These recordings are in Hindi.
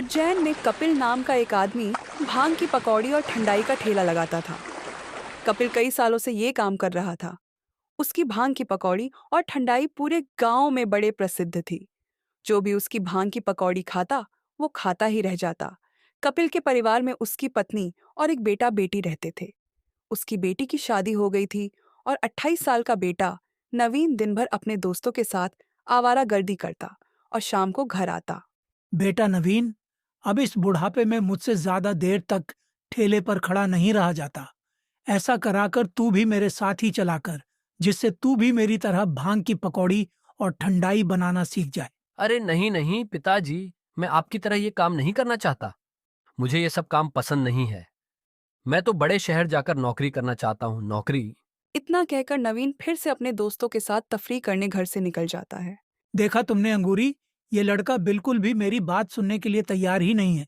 उज्जैन में कपिल नाम का एक आदमी भांग की पकौड़ी और ठंडाई का ठेला लगाता था। कपिल कई सालों से ये काम कर रहा था। उसकी भांग की पकौड़ी और ठंडाई पूरे गांव में बड़े प्रसिद्ध थी। जो भी उसकी भांग की पकौड़ी खाता, वो खाता ही रह जाता। कपिल के परिवार में उसकी पत्नी और एक बेटा बेटी रहते थे। उसकी बेटी की शादी हो गई थी और 28 साल का बेटा नवीन दिन भर अपने दोस्तों के साथ आवारागर्दी करता और शाम को घर आता। बेटा नवीन, अब इस बुढ़ापे में मुझसे ज्यादा देर तक ठेले पर खड़ा नहीं रहा जाता। ऐसा कराकर तू भी मेरे साथ ही चला कर, जिससे तू भी मेरी तरह भांग की पकौड़ी और ठंडाई बनाना सीख जाए। अरे नहीं नहीं पिताजी, मैं आपकी तरह ये काम नहीं करना चाहता। मुझे ये सब काम पसंद नहीं है। मैं तो बड़े शहर जाकर नौकरी करना चाहता हूँ, नौकरी। इतना कहकर नवीन फिर से अपने दोस्तों के साथ तफरीह करने घर से निकल जाता है। देखा तुमने अंगूरी, ये लड़का बिल्कुल भी मेरी बात सुनने के लिए तैयार ही नहीं है।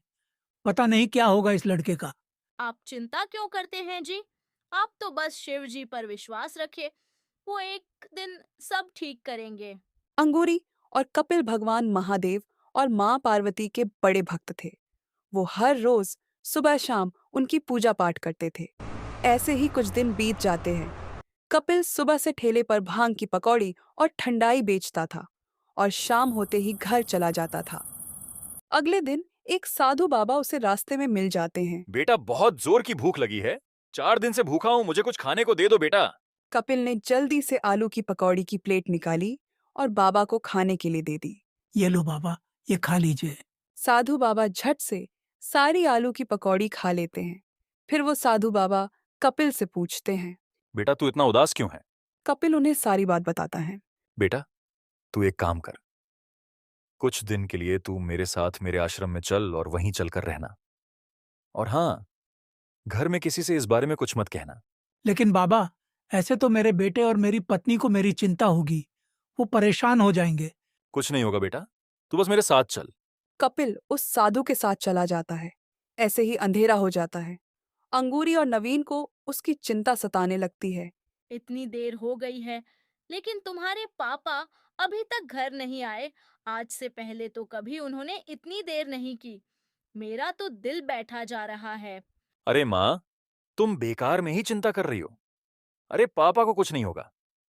पता नहीं क्या होगा इस लड़के का। आप चिंता क्यों करते हैं जी? आप तो बस शिव जी पर विश्वास रखिए। वो एक दिन सब ठीक करेंगे। अंगूरी और कपिल भगवान महादेव और माँ पार्वती के बड़े भक्त थे। वो हर रोज सुबह शाम उनकी पूजा पाठ करते थे। ऐसे ही कुछ दिन बीत जाते हैं। कपिल सुबह से ठेले पर भांग की पकौड़ी और ठंडाई बेचता था और शाम होते ही घर चला जाता था। अगले दिन एक साधु बाबा उसे रास्ते में मिल जाते हैं। बेटा, बहुत जोर की भूख लगी है। 4 दिन से भूखा हूँ, मुझे कुछ खाने को दे दो बेटा। कपिल ने जल्दी से आलू की पकौड़ी की प्लेट निकाली और बाबा को खाने के लिए दे दी। ये लो बाबा, ये खा लीजिए। साधु बाबा झट से सारी आलू की पकौड़ी खा लेते हैं। फिर वो साधु बाबा कपिल से पूछते हैं। बेटा, तू इतना उदास क्यों है? कपिल उन्हें सारी बात बताता है। बेटा, तू एक काम कर। कुछ दिन के लिए तू मेरे साथ मेरे आश्रम में चल और वहीं चलकर रहना। और हाँ, घर में किसी से इस बारे में कुछ मत कहना। लेकिन बाबा, ऐसे तो मेरे बेटे और मेरी पत्नी को मेरी चिंता होगी। वो परेशान हो जाएंगे। कुछ नहीं होगा बेटा, तू बस मेरे साथ चल। कपिल उस साधु के साथ चला जाता है। ऐसे ही अंधेरा हो जाता है। अंगूरी और नवीन को उसकी चिंता सताने लगती है। इतनी देर हो गई है, लेकिन तुम्हारे पापा अभी तक घर नहीं आए। आज से पहले तो कभी उन्होंने इतनी देर नहीं की। मेरा तो दिल बैठा जा रहा है। अरे माँ, तुम बेकार में ही चिंता कर रही हो। अरे पापा को कुछ नहीं होगा,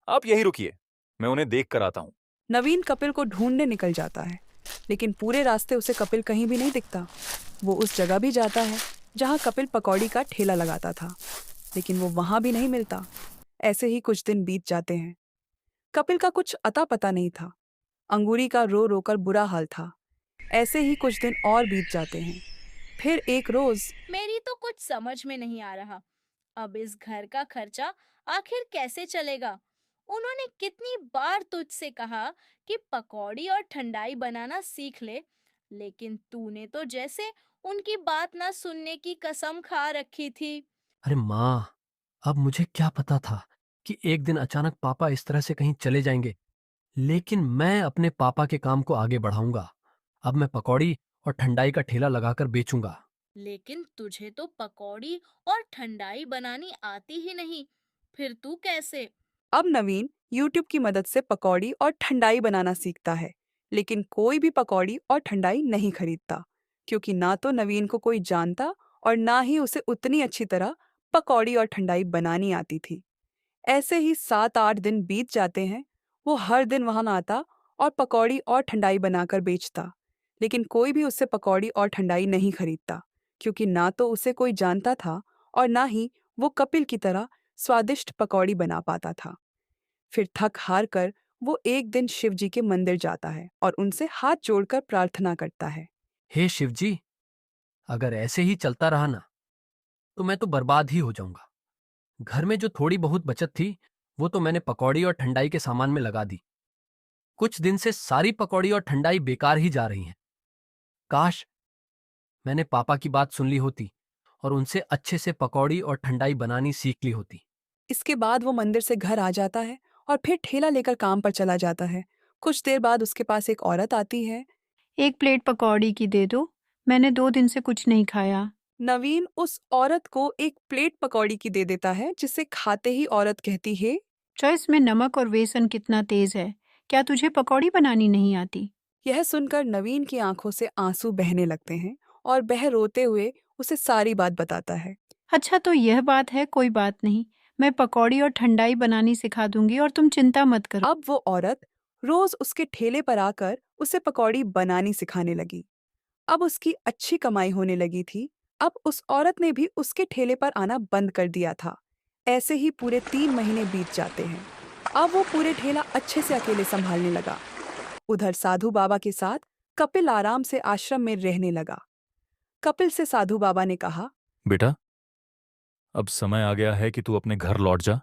आप यही रुकिए, मैं उन्हें देख कर आता हूँ। नवीन कपिल को ढूंढने निकल जाता है, लेकिन पूरे रास्ते उसे कपिल कहीं भी नहीं दिखता। वो उस जगह भी जाता है जहां कपिल पकौड़ी का ठेला लगाता था, लेकिन वो वहां भी नहीं मिलता। ऐसे ही कुछ दिन बीत जाते हैं। कपिल का कुछ अता पता नहीं था। अंगूरी का रो रोकर बुरा हाल था। ऐसे ही कुछ दिन और बीत जाते हैं। फिर एक रोज मेरी तो कुछ समझ में नहीं आ रहा। अब इस घर का खर्चा आखिर कैसे चलेगा? उन्होंने कितनी बार तुझसे कहा कि पकौड़ी और ठंडाई बनाना सीख ले, लेकिन तूने तो जैसे उनकी बात ना सुनने की कसम खा रखी थी। अरे माँ, अब मुझे क्या पता था कि एक दिन अचानक पापा इस तरह से कहीं चले जाएंगे। लेकिन मैं अपने पापा के काम को आगे बढ़ाऊंगा। अब मैं पकौड़ी और ठंडाई का ठेला लगाकर बेचूंगा। लेकिन तुझे तो पकौड़ी और ठंडाई बनानी आती ही नहीं, फिर तू कैसे? अब नवीन यूट्यूब की मदद से पकौड़ी और ठंडाई बनाना सीखता है, लेकिन कोई भी पकौड़ी और ठंडाई नहीं खरीदता, क्योंकि ना तो नवीन को कोई जानता और ना ही उसे उतनी अच्छी तरह पकौड़ी और ठंडाई बनानी आती थी। ऐसे ही 7-8 दिन बीत जाते हैं। वो हर दिन वहां आता और पकौड़ी और ठंडाई बनाकर बेचता, लेकिन कोई भी उससे पकौड़ी और ठंडाई नहीं खरीदता, क्योंकि ना तो उसे कोई जानता था और ना ही वो कपिल की तरह स्वादिष्ट पकौड़ी बना पाता था। फिर थक हार कर वो एक दिन शिव जी के मंदिर जाता है और उनसे हाथ जोड़कर प्रार्थना करता है। हे शिव जी, अगर ऐसे ही चलता रहा ना, तो मैं तो बर्बाद ही हो जाऊंगा। घर में जो थोड़ी बहुत बचत थी, वो तो मैंने पकौड़ी और ठंडाई के सामान में लगा दी। कुछ दिन से सारी पकौड़ी और ठंडाई बेकार ही जा रही हैं। काश मैंने पापा की बात सुन ली होती और उनसे अच्छे से पकौड़ी और ठंडाई बनानी सीख ली होती। इसके बाद वो मंदिर से घर आ जाता है और फिर ठेला लेकर काम पर चला जाता है। कुछ देर बाद उसके पास एक औरत आती है। एक प्लेट पकौड़ी की दे दो, मैंने 2 दिन से कुछ नहीं खाया। नवीन उस औरत को एक प्लेट पकौड़ी की दे देता है, जिसे खाते ही औरत कहती है। चॉइस में नमक और बेसन कितना तेज है, क्या तुझे पकौड़ी बनानी नहीं आती? यह सुनकर नवीन की आंखों से आंसू बहने लगते हैं और वह रोते हुए उसे सारी बात बताता है। अच्छा तो यह बात है, कोई बात नहीं। मैं पकौड़ी और ठंडाई बनानी सिखा दूंगी और तुम चिंता मत करो। अब वो औरत रोज उसके ठेले पर आकर उसे पकौड़ी बनानी सिखाने लगी। अब उसकी अच्छी कमाई होने लगी थी। अब उस औरत ने भी उसके ठेले पर आना बंद कर दिया था। ऐसे ही पूरे 3 महीने बीत जाते हैं। अब वो पूरे ठेला अच्छे से अकेले संभालने लगा। उधर साधु बाबा के साथ कपिल आराम से आश्रम में रहने लगा। कपिल से साधु बाबा ने कहा, बेटा, अब समय आ गया है कि तू अपने घर लौट जा।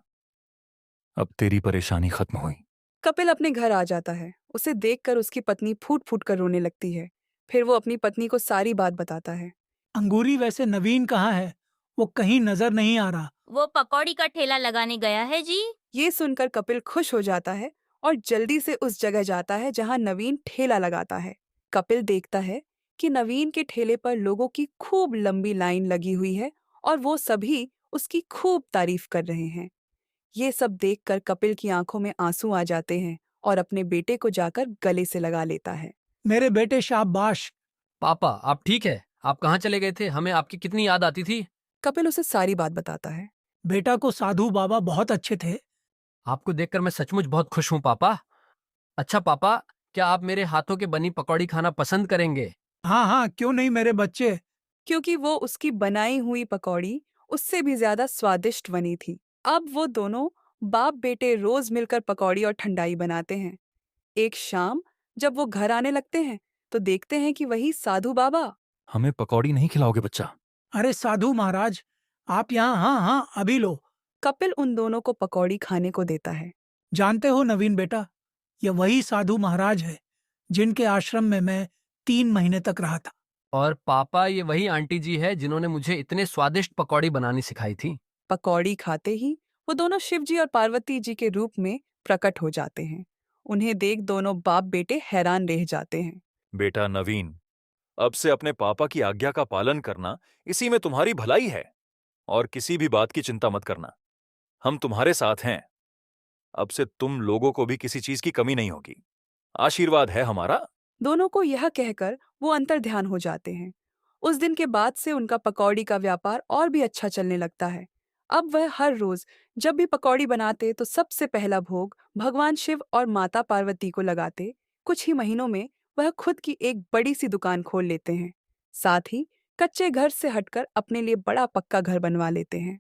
अब तेरी परेशानी खत्म हुई। कपिल अपने घर आ जाता है। उसे देखकर उसकी पत्नी फूट फूट कर रोने लगती है। फिर वो अपनी पत्नी को सारी बात बताता है। अंगूरी, वैसे नवीन कहाँ है? वो कहीं नजर नहीं आ रहा। वो पकौड़ी का ठेला लगाने गया है जी। ये सुनकर कपिल खुश हो जाता है और जल्दी से उस जगह जाता है जहां नवीन ठेला लगाता है। कपिल देखता है कि नवीन के ठेले पर लोगों की खूब लंबी लाइन लगी हुई है और वो सभी उसकी खूब तारीफ कर रहे हैं। ये सब देखकर कपिल की आंखों में आंसू आ जाते हैं और अपने बेटे को जाकर गले से लगा लेता है। मेरे बेटे शाबाश। पापा, आप ठीक है? आप कहाँ चले गए थे? हमें आपकी कितनी याद आती थी। कपिल उसे सारी बात बताता है। बेटा को साधु बाबा बहुत अच्छे थे। आपको देखकर मैं सचमुच बहुत खुश हूँ पापा। अच्छा पापा, क्या आप मेरे हाथों के बनी पकौड़ी खाना पसंद करेंगे? हाँ हाँ, क्यों नहीं मेरे बच्चे। क्योंकि वो उसकी बनाई हुई पकौड़ी उससे भी ज्यादा स्वादिष्ट बनी थी। अब वो दोनों बाप बेटे रोज मिलकर पकौड़ी और ठंडाई बनाते हैं। एक शाम जब वो घर आने लगते हैं तो देखते हैं कि वही साधु बाबा। हमें पकौड़ी नहीं खिलाओगे बच्चा? अरे साधु महाराज, आप यहाँ, हाँ हाँ अभी लो। कपिल उन दोनों को पकौड़ी खाने को देता है। जानते हो नवीन बेटा, यह वही साधु महाराज है जिनके आश्रम में मैं 3 महीने तक रहा था। और पापा, ये वही आंटी जी है जिन्होंने मुझे इतने स्वादिष्ट पकौड़ी बनानी सिखाई थी। पकौड़ी खाते ही वो दोनों शिव जी और पार्वती जी के रूप में प्रकट हो जाते हैं। उन्हें देख दोनों बाप बेटे हैरान रह जाते हैं। बेटा नवीन, अब से अपने पापा की आज्ञा का पालन करना, इसी में तुम्हारी भलाई है। और किसी भी बात की चिंता मत करना, हम तुम्हारे साथ हैं। अब से तुम लोगों को भी किसी चीज की कमी नहीं होगी। आशीर्वाद है हमारा। दोनों को यह कहकर वो अंतर ध्यान हो जाते हैं। उस दिन के बाद से उनका पकौड़ी का व्यापार और भी अच्छा चलने लगता है। अब वह हर रोज जब भी पकौड़ी बनाते तो सबसे पहला भोग भगवान शिव और माता पार्वती को लगाते। कुछ ही महीनों में वह खुद की एक बड़ी सी दुकान खोल लेते हैं। साथ ही कच्चे घर से हटकर अपने लिए बड़ा पक्का घर बनवा लेते हैं।